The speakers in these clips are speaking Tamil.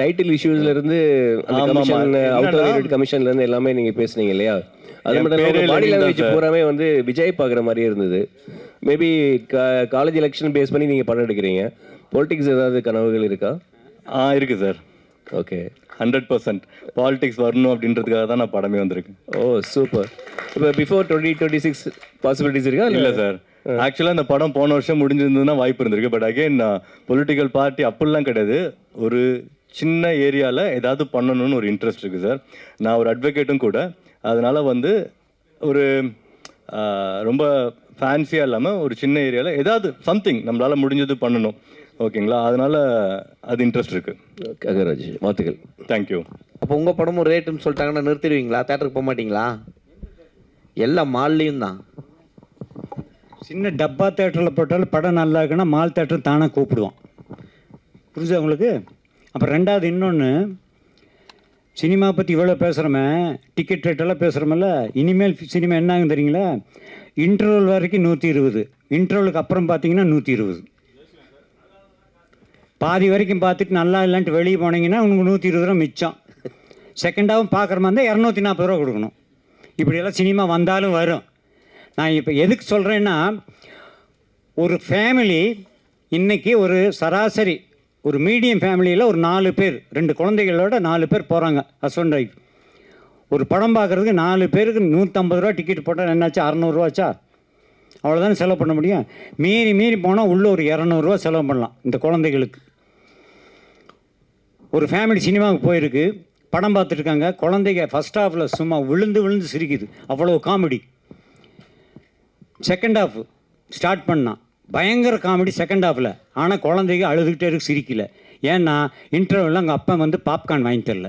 டைட்டில் இஷ்யூஸ்ல இருந்து அந்த கமிஷன் அவுட் கமிஷன்ல இருந்து எல்லாமே நீங்க பேசுனீங்க இல்லையா? அது மட்டும் இல்லாமல் பாடி லாங்குவேஜ் பூராமே வந்து விஜய் பார்க்குற மாதிரியே இருந்தது. மேபி காலேஜ் எலெக்ஷன் பேஸ் பண்ணி நீங்கள் படம் எடுக்கிறீங்க. பொலிட்டிக்ஸ் ஏதாவது கனவுகள் இருக்கா? இருக்குது சார். ஓகே, 100% பாலிடிக்ஸ் வரணும் அப்படின்றதுக்காக தான் நான் படமே வந்திருக்கேன். ஓ சூப்பர். இப்போ பிஃபோர் 2026 பாசிபிலிட்டிஸ் இருக்கா? இல்லை சார், ஆக்சுவலாக இந்த படம் போன வருஷம் முடிஞ்சிருந்ததுன்னா வாய்ப்பு இருந்திருக்கு. பட் அகைன் பொலிட்டிக்கல் பார்ட்டி அப்படிலாம் கிடையாது. ஒரு சின்ன ஏரியாவில் ஏதாவது பண்ணணும்னு ஒரு இன்ட்ரெஸ்ட் இருக்குது சார். நான் ஒரு அட்வொகேட்டும் கூட. அதனால் வந்து ஒரு ரொம்ப ஃபேன்சியாக இல்லாமல் ஒரு சின்ன ஏரியாவில் ஏதாவது சம்திங் நம்மளால் முடிஞ்சது பண்ணணும். ஓகேங்களா? அதனால் அது இன்ட்ரெஸ்ட் இருக்குது. ககராஜ், வாழ்த்துக்கள். தேங்க்யூ. அப்போ உங்கள் படம் ஒரு ரேட்டுன்னு சொல்லிட்டாங்கன்னா நிறுத்திடுவீங்களா? தேட்டருக்கு போக மாட்டிங்களா? எல்லா மால்லையும் தான். சின்ன டப்பா தேட்டரில் போட்டாலும் படம் நல்லா இருக்குன்னா மால் தேட்டர் தானே கூப்பிடுவோம். புரிஞ்சா உங்களுக்கு? அப்புறம் ரெண்டாவது இன்னொன்று, சினிமா பற்றி இவ்வளோ பேசுகிறோமே, டிக்கெட் ரேட்டெல்லாம் பேசுகிறோமில்ல, இனிமேல் சினிமா என்ன ஆகும் தெரியுங்களா? இன்டர்வல் வரைக்கும் 120, இன்டர்வலுக்கு அப்புறம் பார்த்தீங்கன்னா 120. பாதி வரைக்கும் பார்த்துட்டு நல்லா இல்லைன்ட்டு வெளியே போனீங்கன்னா உங்களுக்கு 120 ரூபா மிச்சம். செகண்டாகவும் பார்க்குற மாதிரி இருந்தால் 240 ரூபா கொடுக்கணும். இப்படியெல்லாம் சினிமா வந்தாலும் வரும். நான் இப்போ எதுக்கு சொல்கிறேன்னா, ஒரு ஃபேமிலி இன்றைக்கி ஒரு சராசரி ஒரு மீடியம் ஃபேமிலியில் ஒரு 4 பேர், 2 குழந்தைகளோட 4 பேர் போகிறாங்க, ஹஸ்பண்ட் ஒய்ஃப். ஒரு படம் பார்க்குறதுக்கு 4 பேருக்கு 150 ரூபா டிக்கெட் போட்டால் என்னாச்சு? 600 ரூபாச்சா? அவ்வளோதானே செலவு பண்ண முடியும். மீறி போனால் உள்ளே ஒரு 200 ரூபா செலவு பண்ணலாம் இந்த குழந்தைகளுக்கு. ஒரு ஃபேமிலி சினிமாவுக்கு போயிருக்கு, படம் பார்த்துட்ருக்காங்க. குழந்தைங்க ஃபஸ்ட் ஹாஃபில் சும்மா விழுந்து சிரிக்குது, அவ்வளோ காமெடி. செகண்ட் ஹாஃப் ஸ்டார்ட் பண்ணான், பயங்கர காமெடி செகண்ட் ஹாஃபில். ஆனால் குழந்தைங்க அழுதுகிட்டே இருக்கு, சிரிக்கல. ஏன்னா இன்டர்வெல்லாம் அங்கே அப்பா வந்து பாப்கார்ன் வாங்கி தரல.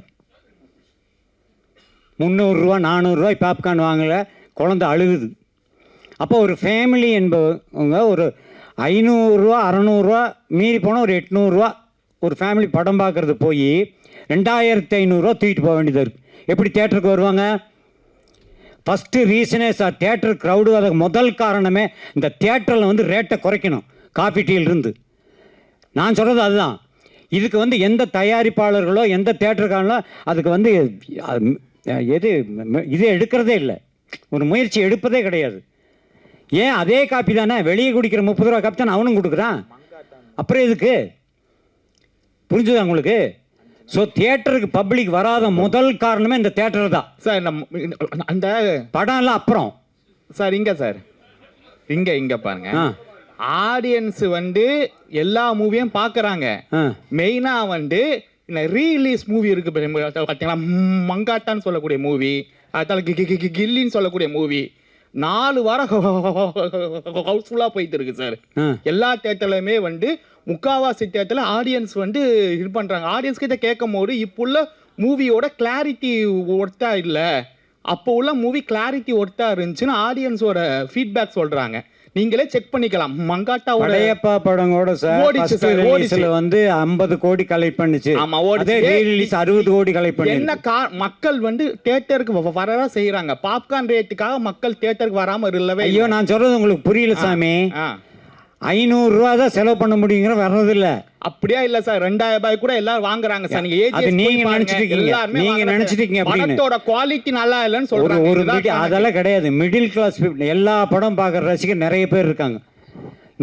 300 ரூபா 400 ரூபாய் பாப்கார்ன் வாங்கலை, குழந்தை அழுகுது. அப்போ ஒரு ஃபேமிலி என்பவங்க ஒரு 500 ரூபா 600 ரூபா மீறி போனால் ஒரு 800 ரூபா ஒரு ஃபேமிலி படம் பார்க்குறது போய் 2500 ரூபா தூக்கிட்டு போக வேண்டியதாக இருக்குது. எப்படி தேட்டருக்கு வருவாங்க? ஃபஸ்ட்டு ரீசனே சார் தேட்டர் க்ரௌடு. அதுக்கு முதல் காரணமே இந்த தேட்டரில் வந்து ரேட்டை குறைக்கணும், காஃபி டீலிருந்து. நான் சொல்கிறது அதுதான். இதுக்கு வந்து எந்த தயாரிப்பாளர்களோ எந்த தேட்டருக்காரங்களோ அதுக்கு வந்து இது எடுக்கிறதே இல்லை, ஒரு முயற்சி எடுப்பதே கிடையாது. ஏன் அதே காப்பி தானே வெளியே குடிக்கிற 30 ரூபா காப்பி தானே அவனும் கொடுக்குறான். அப்புறம் எதுக்கு? புரிஞ்சுதா உங்களுக்கு? ஸோ தியேட்டருக்கு பப்ளிக் வராத முதல் காரணமே இந்த தியேட்டர் தான் சார். அந்த படம் எல்லாம் அப்புறம் சார் இங்க பாருங்க, ஆடியன்ஸ் வந்து எல்லா மூவியும் பார்க்குறாங்க. மெயினாக வந்து இந்த ரீலீஸ் மூவி இருக்கு பார்த்தீங்களா, மங்காட்டான்னு சொல்லக்கூடிய மூவி, அதில் கில்லின்னு சொல்லக்கூடிய மூவி 4 வாரம் ஹவுஸ்ஃபுல்லாக போயிட்டு இருக்கு சார். எல்லா தேட்டர்லையுமே வந்து முக்காவாசி தேட்டரில் ஆடியன்ஸ் வந்து இது பண்ணுறாங்க. ஆடியன்ஸ் கிட்ட கேட்கும் போது இப்போ உள்ள மூவியோட கிளாரிட்டி ஒர்த்தா இல்லை, அப்போ உள்ள மூவி கிளாரிட்டி ஒர்த்தா இருந்துச்சுன்னு ஆடியன்ஸோட ஃபீட்பேக் சொல்கிறாங்க. நீங்களே செக் பண்ணிக்கலாம். மங்காட்டாவோட படையப்பா படங்கோட சார் வந்து 50 கோடி கலெக்ட் பண்ணுச்சு. ஆமா, ஓடிச்சு. 60 கோடி கலெக்ட் பண்ணி. என்ன மக்கள் வந்து தியேட்டருக்கு வரதா செய்யறாங்க. பாப்கார்ன் ரேட்டுக்காக மக்கள் தியேட்டருக்கு வராம இல்லவே. ஐயோ, நான் சொல்றது உங்களுக்கு புரியல சாமி. 500 ரூபா தான் செலவு பண்ண முடியுங்கிற வர்றதில்ல. அப்படியா இல்ல சார், 2000 ரூபாய் கூட எல்லாரும் வாங்குறாங்க சார். நீங்க நினைச்சிட்டீங்க படத்தோட குவாலிட்டி நல்லா இல்லன்னு சொல்றாங்க. ஒரு அதெல்லாம் கிடையாது. மிடில் கிளாஸ் எல்லா படம் பார்க்குற ரசிகர் நிறைய பேர் இருக்காங்க.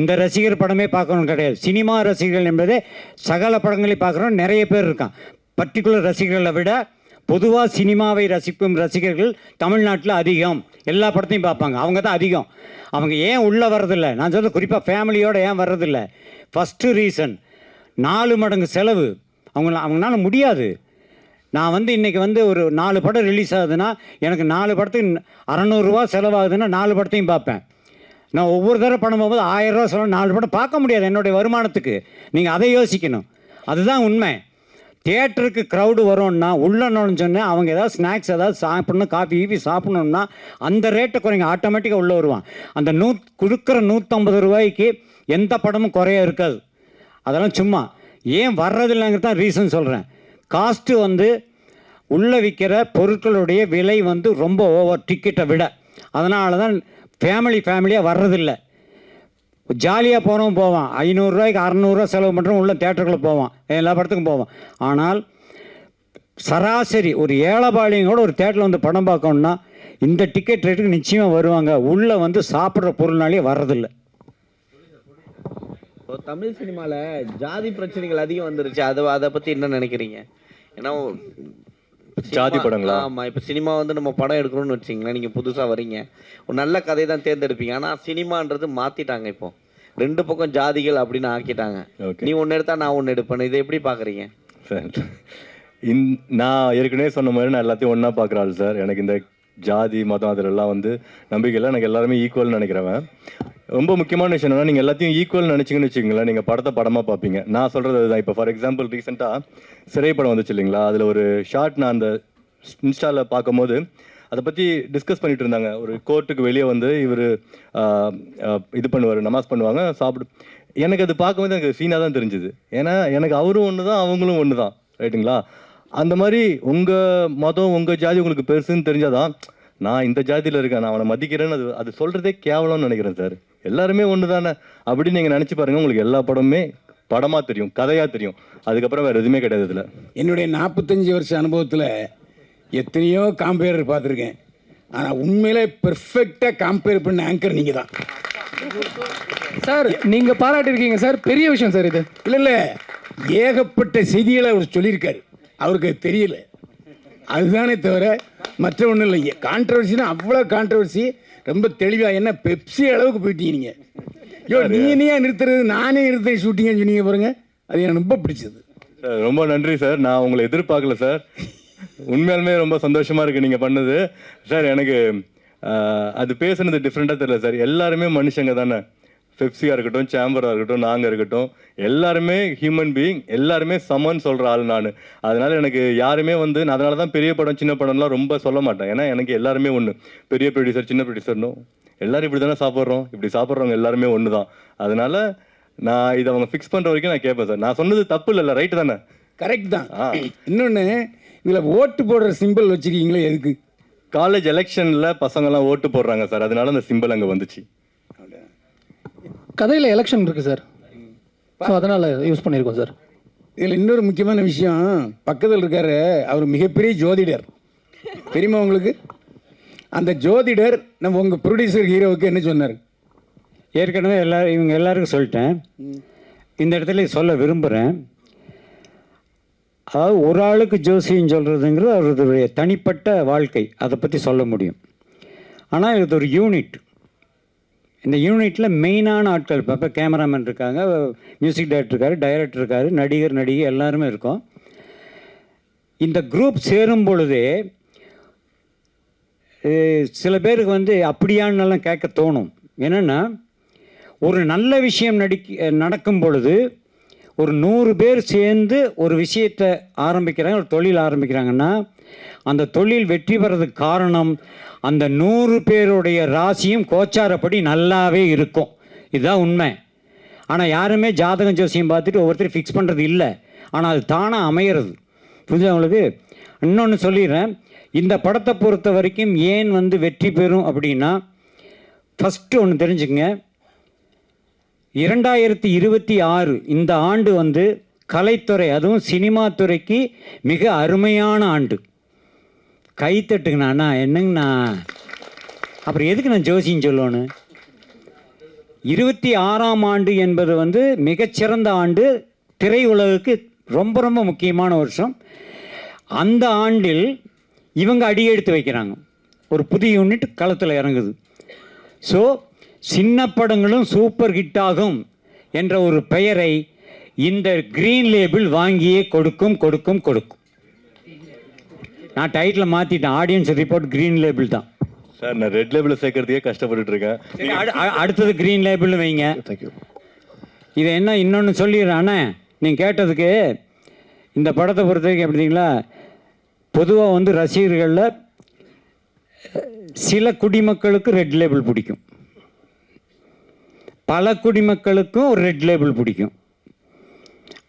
இந்த ரசிகர் படமே பார்க்கணும் கிடையாது. சினிமா ரசிகர்கள் என்பதே சகல படங்களை பார்க்குறோம் நிறைய பேர் இருக்காங்க. பர்டிகுலர் ரசிகர்களை விட பொதுவாக சினிமாவை ரசிக்கும் ரசிகர்கள் தமிழ்நாட்டில் அதிகம். எல்லா படத்தையும் பார்ப்பாங்க, அவங்க தான் அதிகம். அவங்க ஏன் உள்ளே வர்றதில்லை? நான் சொல்றது குறிப்பாக ஃபேமிலியோடு ஏன் வர்றதில்லை? ஃபஸ்ட்டு ரீசன் 4 மடங்கு செலவு. அவங்களால முடியாது. நான் வந்து இன்றைக்கி வந்து ஒரு 4 படம் ரிலீஸ் ஆகுதுன்னா எனக்கு 4 படத்துக்கு 600 ரூபா செலவாகுதுன்னா 4 படத்தையும் பார்ப்பேன். நான் ஒவ்வொரு தடவை படம் போகும்போது 1000 ரூபா செலவு 4 படம் பார்க்க முடியாது என்னுடைய வருமானத்துக்கு. நீங்கள் அதை யோசிக்கணும். அதுதான் உண்மை. தியேட்டருக்கு க்ரௌடு வரும்னா உள்ள நுழைஞ்சோன்னே அவங்க ஏதாவது ஸ்நாக்ஸ் ஏதாவது சாப்பிடணும், காஃபி கீஃபி சாப்பிடணுன்னா அந்த ரேட்டை குறைங்க, ஆட்டோமேட்டிக்காக உள்ளே வருவான். அந்த கொடுக்குற 150 ரூபாய்க்கு எந்த படமும் குறைய இருக்காது. அதெல்லாம் சும்மா ஏன் வர்றதில்லைங்கிறது தான் ரீசன் சொல்கிறேன். காஸ்ட்டு வந்து உள்ளே விற்கிற பொருட்களுடைய விலை வந்து ரொம்ப ஓவர் டிக்கெட்டை விட. அதனால தான் ஃபேமிலியாக வர்றதில்லை. ஜாலியாக போகிறவன் போவான், 500 ரூபாய்க்கு 600 ரூபா செலவு பண்ணுறவன் உள்ள தேட்டருக்குள்ளே போவான், எல்லா படத்துக்கும் போவான். ஆனால் சராசரி ஒரு ஏழைபாளையங்களோட ஒரு தேட்டரில் வந்து படம் பார்க்கணுன்னா இந்த டிக்கெட் ரேட்டுக்கு நிச்சயமாக வருவாங்க. உள்ளே வந்து சாப்பிட்ற பொருள்னாலே வர்றதில்லை. இப்போ தமிழ் சினிமாவில் ஜாதி பிரச்சனைகள் அதிகம் வந்துருச்சு. அதை பற்றி என்ன நினைக்கிறீங்க? ஏன்னா ஜாதி படங்களா? ஆமாம், இப்போ சினிமா வந்து நம்ம படம் எடுக்கணும்னு வச்சிங்களேன், நீங்கள் புதுசாக வரீங்க, ஒரு நல்ல கதை தான் தேர்ந்தெடுப்பீங்க. ஆனால் சினிமான்றது மாற்றிட்டாங்க. இப்போ ரெண்டு பக்கம் ஜாதிகள் அப்படின்னு ஆக்கிட்டாங்க. நீ ஒன்று எடுத்தா நான் ஒன்று எடுப்பேன். இதை எப்படி பார்க்குறீங்க சார்? நான் ஏற்கனவே சொன்ன மாதிரி நான் எல்லாத்தையும் ஒன்றா பார்க்குறாள் சார். எனக்கு இந்த ஜாதி மதம் அதிலெல்லாம் வந்து நம்பிக்கை இல்லை. எனக்கு எல்லாருமே ஈக்குவல்னு நினைக்கிறவன். ரொம்ப முக்கியமான விஷயம் என்னன்னா, நீங்கள் எல்லாத்தையும் ஈக்குவல் நினச்சிங்கன்னு வச்சுக்கோங்களேன், நீங்கள் படத்தை படமாக பார்ப்பீங்க. நான் சொல்கிறது அதுதான். இப்போ ஃபார் எக்ஸாம்பிள் ரீசெண்டாக சிறை படம் வந்துச்சு இல்லைங்களா, அதில் ஒரு ஷார்ட் நான் அந்த இன்ஸ்டாவில் பார்க்கும்போது அதை பற்றி டிஸ்கஸ் பண்ணிட்டு இருந்தாங்க. ஒரு கோர்ட்டுக்கு வெளியே வந்து இவர் இது பண்ணுவார், நமாஸ் பண்ணுவாங்க, சாப்பிடு. எனக்கு அது பார்க்கும்போது எனக்கு சீனாக தான் தெரிஞ்சுது. ஏன்னா எனக்கு அவரும் ஒன்று தான், அவங்களும் ஒன்று தான், ரைட்டுங்களா? அந்த மாதிரி உங்கள் மதம் உங்கள் ஜாதி உங்களுக்கு பெருசுன்னு தெரிஞ்சாதான் நான் இந்த ஜாதியில் இருக்கேன், நான் அவனை மதிக்கிறேன்னு அது சொல்கிறதே கேவலம்னு நினைக்கிறேன் சார். எல்லாருமே ஒன்று தானே அப்படின்னு நீங்கள் நினச்சி பாருங்கள். உங்களுக்கு எல்லா படமுமே படமாக தெரியும், கதையாக தெரியும். அதுக்கப்புறம் வேறு எதுவுமே கிடையாது. இதில் என்னுடைய 45 வருஷ அனுபவத்தில் எத்தனையோ காம்பேர் பார்த்துருக்கேன். ஆனால் உண்மையிலே பெர்ஃபெக்டாக காம்பேர் பண்ண ஆங்கர் நீங்கள் தான் சார். நீங்கள் பாராட்டியிருக்கீங்க சார், பெரிய விஷயம் சார் இது. இல்லை ஏகப்பட்ட செய்திகளை அவர் சொல்லியிருக்காரு, அவருக்கு அது தெரியல, அதுதானே தவிர மற்ற ஒன்றும் இல்லை. கான்ட்ரவர்சினா அவ்வளோ கான்ட்ரவர்சி, ரொம்ப தெளிவாக. என்ன பெப்சி அளவுக்கு போயிட்டீங்க நீங்கள். ஐயோ நீ நிறுத்துறது, நானே நிறுத்த ஷூட்டிங்னு சொன்னீங்க பாருங்க, அது எனக்கு ரொம்ப பிடிச்சது சார். ரொம்ப நன்றி சார். நான் உங்களை எதிர்பார்க்கல சார். உண்மையாலுமே ரொம்ப சந்தோஷமாக இருக்குது நீங்கள் பண்ணது சார். எனக்கு அது பேசுனது டிஃப்ரெண்ட்டாக தெரியல சார். எல்லாருமே மனுஷங்க தானே. பெப்சியாக இருக்கட்டும், சேம்பராக இருக்கட்டும், நாங்கள் இருக்கட்டும், எல்லாருமே ஹியூமன் பீயிங், எல்லாருமே சமன்னு சொல்கிற ஆள் நான். அதனால் எனக்கு யாருமே வந்து நான் அதனால தான் பெரிய படம் சின்ன படம்லாம் ரொம்ப சொல்ல மாட்டேன். ஏன்னா எனக்கு எல்லாருமே ஒன்று, பெரிய ப்ரொடியூசர் சின்ன ப்ரொடியூசர்னும் எல்லாரும் இப்படி தானே சாப்பிட்றோம், இப்படி சாப்பிட்றவங்க எல்லாருமே ஒன்று தான். அதனால் நான் இதை அவங்க ஃபிக்ஸ் பண்ணுற வரைக்கும் நான் கேட்பேன் சார். நான் சொன்னது தப்பு இல்லை, ரைட்டு தானே? கரெக்ட் தான். இன்னொன்று, இதில் ஓட்டு போடுற சிம்பிள் வச்சுருக்கீங்களே எதுக்கு? காலேஜ் எலெக்ஷனில் பசங்கள்லாம் ஓட்டு போடுறாங்க சார், அதனால அந்த சிம்பிள் அங்கே வந்துச்சு. கதையில் எலெக்ஷன் இருக்குது சார், ஸோ அதனால் யூஸ் பண்ணியிருக்கோம் சார். இதில் இன்னொரு முக்கியமான விஷயம், பக்கத்தில் இருக்காரு அவர் மிகப்பெரிய ஜோதிடர், தெரியுமா உங்களுக்கு? அந்த ஜோதிடர் நம்ம உங்கள் ப்ரொடியூசர் ஹீரோவுக்கு என்ன சொன்னார்? ஏற்கனவே இவங்க எல்லாருக்கும் சொல்லிட்டேன். இந்த இடத்துல சொல்ல விரும்புகிறேன். அதாவது ஒரு ஆளுக்கு ஜோசியம் சொல்கிறதுங்கிறது அவருடைய தனிப்பட்ட வாழ்க்கை, அதை பற்றி சொல்ல முடியும். ஆனால் இது ஒரு யூனிட். இந்த யூனிட்டில் மெயினான ஆட்கள் இப்போ கேமராமேன் இருக்காங்க, மியூசிக் டைரக்டர் இருக்கார், டைரக்டர் இருக்கார், நடிகர் நடிகை எல்லாருமே இருக்கோம். இந்த குரூப் சேரும் பொழுதே சில பேருக்கு வந்து அப்படியானெல்லாம் கேட்க தோணும். என்னென்னா, ஒரு நல்ல விஷயம் நடக்கும் பொழுது ஒரு 100 பேர் சேர்ந்து ஒரு விஷயத்தை ஆரம்பிக்கிறாங்க, ஒரு தொழில் ஆரம்பிக்கிறாங்கன்னா அந்த தொழில் வெற்றி பெறதுக்கு காரணம் அந்த 100 பேருடைய ராசியும் கோச்சாரப்படி நல்லாவே இருக்கும். இதுதான் உண்மை. ஆனால் யாருமே ஜாதகம் ஜோசியம் பார்த்துட்டு ஒவ்வொருத்தரும் ஃபிக்ஸ் பண்ணுறது இல்லை. ஆனால் அது தானாக அமையிறது. புரிஞ்சு உங்களுக்கு? இன்னொன்று சொல்லிடுறேன். இந்த படத்தை பொறுத்த வரைக்கும் ஏன் வந்து வெற்றி பெறும் அப்படின்னா, ஃபஸ்ட்டு ஒன்று தெரிஞ்சுக்கங்க, 2026 இந்த ஆண்டு வந்து கலைத்துறை, அதுவும் சினிமா துறைக்கு மிக அருமையான ஆண்டு. கைத்தட்டுங்கண்ணா. என்னங்கண்ணா, அப்புறம் எதுக்கு நான் ஜோசியம் சொல்லணும்? 26ஆம் ஆண்டு என்பது வந்து மிகச்சிறந்த ஆண்டு, திரையுலகுக்கு ரொம்ப ரொம்ப முக்கியமான வருஷம். அந்த ஆண்டில் இவங்க அடியெடுத்து வைக்கிறாங்க, ஒரு புதிய யூனிட் களத்தில் இறங்குது. ஸோ சின்ன படங்களும் சூப்பர் ஹிட் ஆகும் என்ற ஒரு பெயரை இந்த கிரீன் லேபிள் வாங்கியே கொடுக்கும். நான் டைட்டில் மாற்றிட்டேன், ஆடியன்ஸ் ரிப்போர்ட் கிரீன் லேபிள் தான் சார். நான் ரெட் லேபிள் சேர்க்கறதுக்கே கஷ்டப்பட்டுட்டு இருக்கேன். அடுத்தது கிரீன் லேபிள் வைங்க. தேங்க்யூ. இதை என்ன இன்னொன்று சொல்லிடுறேன் அண்ணே, நீங்கள் கேட்டதுக்கு. இந்த படத்தை பொறுத்த வரைக்கும் எப்படிங்களா, பொதுவாக வந்து ரசிகர்களில் சில குடிமக்களுக்கு ரெட் லேபிள் பிடிக்கும், பல குடிமக்களுக்கும் ஒரு ரெட் லேபிள் பிடிக்கும்.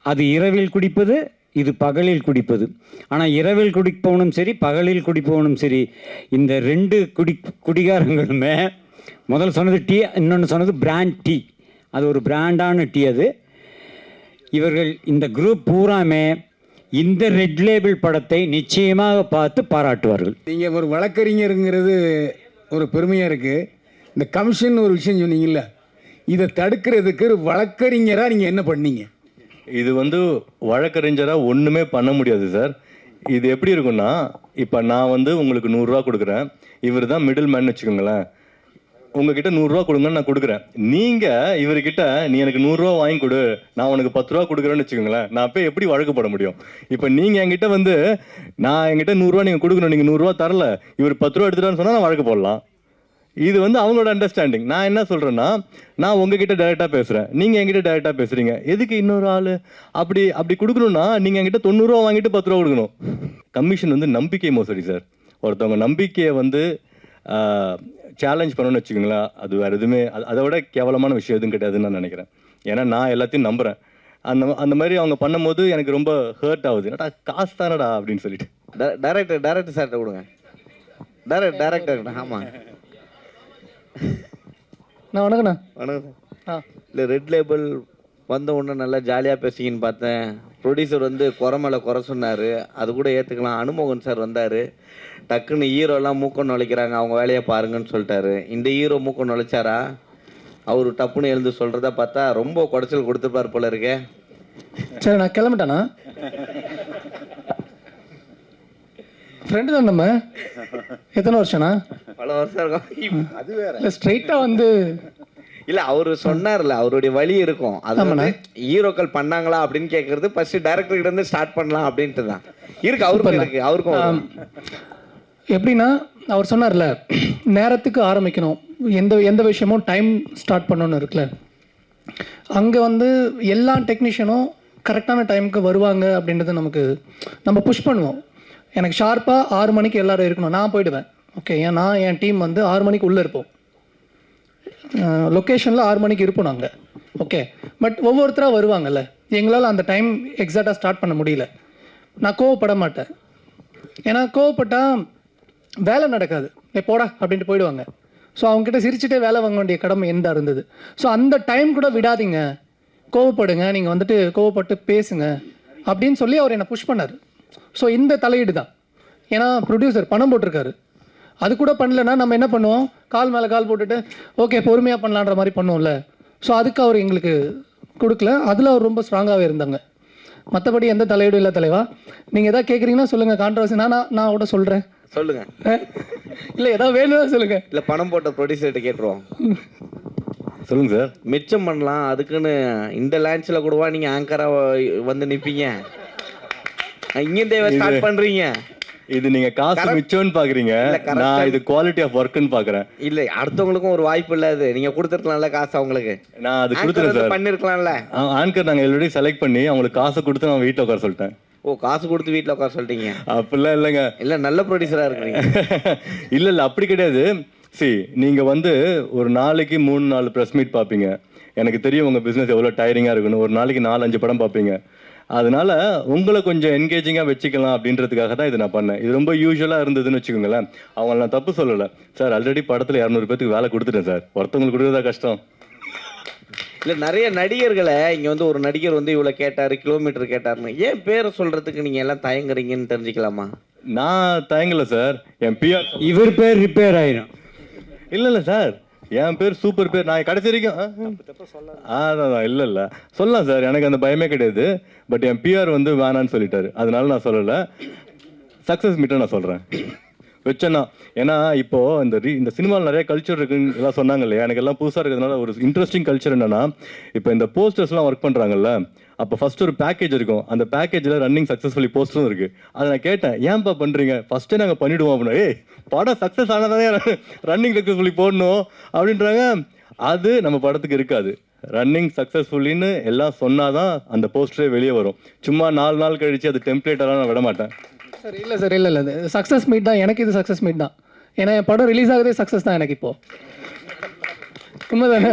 அது இரவில் குடிப்பது, இது பகலில் குடிப்பது. ஆனால் இரவில் குடிப்பவனும் சரி, பகலில் குடிப்பவனும் சரி, இந்த 2 குடிகாரங்களுமே, முதல் சொன்னது டீ, இன்னொன்று சொன்னது பிராண்ட் டீ. அது ஒரு பிராண்டான டீ. அது இவர்கள் இந்த குரூப் பூராமே இந்த ரெட் லேபிள் படத்தை நிச்சயமாக பார்த்து பாராட்டுவார்கள். நீங்கள் ஒரு வழக்கறிஞருங்கிறது ஒரு பெருமையாக இருக்குது. இந்த கமிஷன் ஒரு விஷயம் சொன்னீங்கல்ல, இதை தடுக்கிறதுக்கு ஒரு வழக்கறிஞராக நீங்கள் என்ன பண்ணீங்க? இது வந்து வழக்கறிஞராக ஒன்றுமே பண்ண முடியாது சார். இது எப்படி இருக்குன்னா, இப்போ நான் வந்து உங்களுக்கு 100 கொடுக்குறேன், இவர் தான் மிடில் மேன் வச்சுக்கோங்களேன். உங்ககிட்ட 100 கொடுங்கன்னு நான் கொடுக்குறேன். நீங்கள் இவர்கிட்ட நீ எனக்கு 100 வாங்கி கொடு, நான் உனக்கு 10 கொடுக்குறேன்னு வச்சுக்கோங்களேன். நான் போய் எப்படி வழக்கு போட முடியும்? இப்போ நீங்கள் என்கிட்ட வந்து நான் என்கிட்ட 100 நீங்கள் கொடுக்கணும், நீங்கள் 100 தரல, இவர் 10 எடுத்துட்டான்னு சொன்னால் நான் வழக்கு போடலாம். இது வந்து அவங்களோட அண்டர்ஸ்டாண்டிங். நான் என்ன சொல்கிறேன்னா, நான் உங்ககிட்ட டைரெக்டாக பேசுகிறேன், நீங்கள் என்கிட்ட டைரெக்டாக பேசுகிறீங்க. எதுக்கு இன்னொரு ஆள் அப்படி கொடுக்கணும்னா நீங்கள் என்கிட்ட 90 வாங்கிட்டு 10 கொடுக்கணும். கமிஷன் வந்து நம்பிக்கை மோசடி சார். ஒருத்தவங்க நம்பிக்கையை வந்து சேலஞ்ச் பண்ணணும்னு வச்சுக்கோங்களேன், அது வேறு எதுவுமே அதை விட கேவலமான விஷயம் எதுவும் கிடையாதுன்னு நான் நினைக்கிறேன். ஏன்னா நான் எல்லாத்தையும் நம்புகிறேன். அந்த மாதிரி அவங்க பண்ணும்போது எனக்கு ரொம்ப ஹர்ட் ஆகுது. என்னடா காசு தானடா அப்படின்னு சொல்லிட்டு. டேரக்டர் சார்கிட்ட கொடுங்க. டேரக்டர் ஆமாம். வணக்கண்ணா. வணக்கம். இல்லை, ரெட் லேபிள் வந்த உடனே நல்லா ஜாலியாக பேசிங்கன்னு பார்த்தேன். ப்ரொடியூசர் வந்து குறை மேலே குறை சொன்னார், அது கூட ஏற்றுக்கலாம். அனுமோகன் சார் வந்தார், டக்குன்னு ஹீரோலாம் மூக்கம் நுழைக்கிறாங்க, அவங்க வேலையை பாருங்கன்னு சொல்லிட்டாரு. இந்த ஹீரோ மூக்கம் நுழைச்சாரா? அவர் டப்புன்னு எழுந்து சொல்கிறத பார்த்தா ரொம்ப குடைச்சல் கொடுத்துருப்பார் போல இருக்கே. சரி, நான் கிளம்பிட்டேண்ணா. ஃப்ரெண்டு தான் நம்ம. எத்தனை வருஷம்ண்ணா? பல வருஷம் இருக்கும். அது வேற இல்லை, ஸ்ட்ரைட்டாக வந்து இல்லை, அவரு சொன்னார்ல, அவருடைய வழி இருக்கும். அது ஹீரோக்கள் பண்ணாங்களா அப்படின்னு கேட்கறது ஃபர்ஸ்ட் டைரக்டர் கிட்ட இருந்து ஸ்டார்ட் பண்ணலாம் அப்படின்ட்டு தான் இருக்கு. அவருக்கும் எப்படின்னா, அவர் சொன்னார்ல, நேரத்துக்கு ஆரம்பிக்கணும், எந்த விஷயமும் டைம் ஸ்டார்ட் பண்ணணும்னு இருக்குல்ல. அங்கே வந்து எல்லா டெக்னீஷியனும் கரெக்டான டைமுக்கு வருவாங்க அப்படின்றது நம்ம புஷ் பண்ணுவோம். எனக்கு ஷார்ப்பாக 6 மணிக்கு எல்லோரும் இருக்கணும், நான் போயிடுவேன். ஓகே, ஏன்னா என் டீம் வந்து 6 மணிக்கு உள்ளே இருப்போம், லொக்கேஷனில் 6 மணிக்கு இருப்போம் நாங்கள். ஓகே, பட் ஒவ்வொருத்தராக வருவாங்கல்ல, எங்களால் அந்த டைம் எக்ஸாக்டாக ஸ்டார்ட் பண்ண முடியல. நான் கோவப்பட மாட்டேன், ஏன்னா கோவப்பட்டால் வேலை நடக்காது. போடா அப்படின்ட்டு போயிடுவாங்க. ஸோ அவங்ககிட்ட சிரிச்சுட்டே வேலை வாங்க வேண்டிய கடமை எந்த இருந்தது. ஸோ அந்த டைம் கூட விடாதீங்க, கோவப்படுங்க, நீங்கள் வந்துட்டு கோவப்பட்டு பேசுங்க அப்படின்னு சொல்லி அவர் என்னை புஷ் பண்ணார். ஸோ இந்த தலையீடு தான். ஏன்னா ப்ரொடியூசர் பணம் போட்டிருக்காரு, அது கூட பண்ணலன்னா நம்ம என்ன பண்ணுவோம், கால் மேலே கால் போட்டுட்டு ஓகே பொறுமையாக பண்ணலான்ற மாதிரி பண்ணுவோம்ல. ஸோ அதுக்கு அவர் எங்களுக்கு கொடுக்கல. அதில் அவர் ரொம்ப ஸ்ட்ராங்காகவே இருந்தாங்க. மற்றபடி எந்த தலையீடும் இல்லை தலைவா. நீங்கள் எதாவது கேட்குறீங்கன்னா சொல்லுங்கள், கான்ட்ரவர்சி நான் கூட சொல்கிறேன். சொல்லுங்க. இல்லை ஏதாவது வேணும்னா சொல்லுங்க. இல்லை, பணம் போட்ட ப்ரொடியூசர்கிட்ட கேட்டுருவோம். சொல்லுங்க சார். மிச்சம் பண்ணலாம், அதுக்குன்னு இந்த லான்ச்சில் கூடவா நீங்கள் ஆங்கராக வந்து நிற்பீங்க? இங்கேருந்தே ஸ்டார்ட் பண்ணுறீங்க. இது நீங்க காசு மிச்சம்னு பாக்குறீங்க, நான் இது குவாலிட்டி ஆஃப் ஒர்க்னு பாக்குறேன். இல்ல, அடுத்தவங்களுக்கும் ஒரு வாய்ப்பு இல்ல, அது நீங்க கொடுத்துருக்கலாம்ல காசு அவங்களுக்கு. நான் அது கொடுத்துறேன் சார், பண்ணிருக்கலாம்ல. ஆங்கர் நாங்க ஆல்ரெடி செலக்ட் பண்ணி அவங்களுக்கு காசு கொடுத்து நான் வீட்ல உட்கார சொல்லிட்டேன். ஓ, காசு கொடுத்து வீட்ல உட்கார சொல்லிட்டீங்க? அப்படிலாம் இல்லைங்க. இல்ல, நல்ல ப்ரொடியூசரா இருக்கிறீங்க. இல்ல அப்படி கிடையாது. நீங்க வந்து ஒரு நாளைக்கு 3-4 ப்ரெஸ் மீட் பார்ப்பீங்க. எனக்கு தெரியும் உங்க பிசினஸ் எவ்வளவு டயரிங்கா இருக்குன்னு. ஒரு நாளைக்கு 4-5 படம் பார்ப்பீங்க. அதனால உங்களை கொஞ்சம் என்கேஜிங்காக வச்சுக்கலாம் அப்படின்றதுக்காக தான் இதை நான் பண்ணேன். இது ரொம்ப யூஸ்வலாக இருந்ததுன்னு வச்சுக்கோங்களேன். அவங்கள நான் தப்பு சொல்லலை சார். ஆல்ரெடி படத்தில் 200 பேருக்கு வேலை கொடுத்துட்டேன் சார். ஒருத்தவங்களுக்கு கொடுக்குறதா கஷ்டம். இல்லை, நிறைய நடிகர்களை இங்கே வந்து ஒரு நடிகர் வந்து இவ்வளோ கேட்டார், கிலோமீட்டர் கேட்டார்னு ஏன் பேரை சொல்கிறதுக்கு நீங்கள் எல்லாம் தயங்குறீங்கன்னு தெரிஞ்சுக்கலாமா? நான் தயங்கலை சார். என் பிஆர் இவர் பேர் ரிப்பேர் ஆயிடும். இல்லை சார், என் பேர் சூப்பர் பேர். நான் கடைசி வரைக்கும் அதான் இல்லை சொல்லலாம் சார், எனக்கு அந்த பயமே கிடையாது. பட் என் பிஆர் வந்து வேணான்னு சொல்லிட்டாரு, அதனால நான் சொல்லலை. சக்ஸஸ் மீட்டை நான் சொல்கிறேன் வச்சேன்னா. ஏன்னா இப்போ இந்த சினிமாவில் நிறைய கல்ச்சர் இருக்குன்னு எல்லாம் சொன்னாங்க இல்லையா, எனக்கு எல்லாம் புதுசாக இருக்கிறதுனால ஒரு இன்ட்ரெஸ்டிங் கல்ச்சர் என்னன்னா, இப்போ இந்த போஸ்டர்ஸ்லாம் ஒர்க் பண்ணுறாங்கல்ல, அப்போ ஃபர்ஸ்ட் ஒரு பேக்கேஜ் இருக்கும். அந்த பேக்கேஜில் ரன்னிங் சக்ஸஸ்ஃபுல்லி போஸ்டரும் இருக்குது. அதை நான் கேட்டேன், ஏன்ப்பா பண்ணுறீங்க? ஃபஸ்ட்டே நாங்கள் பண்ணிவிடுவோம் அப்படின்னா, படம் சக்ஸஸ் ஆனதானே ரன்னிங் சக்ஸஸ்ஃபுல்லி போடணும் அப்படின்றாங்க. அது நம்ம படத்துக்கு இருக்காது. ரன்னிங் சக்ஸஸ்ஃபுல்லின்னு எல்லாம் சொன்னாதான் அந்த போஸ்டரே வெளியே வரும். சும்மா 4 நாள் கழிச்சு அது டெம்ப்ளேட்டெல்லாம் நான் விட மாட்டேன் சார். இல்லை சார், இல்லை சக்ஸஸ் மீட் தான் எனக்கு. இது சக்ஸஸ் மீட் தான். ஏன்னா என் படம் ரிலீஸ் ஆகுதே சக்ஸஸ் தான் எனக்கு இப்போ. உண்மைதானே?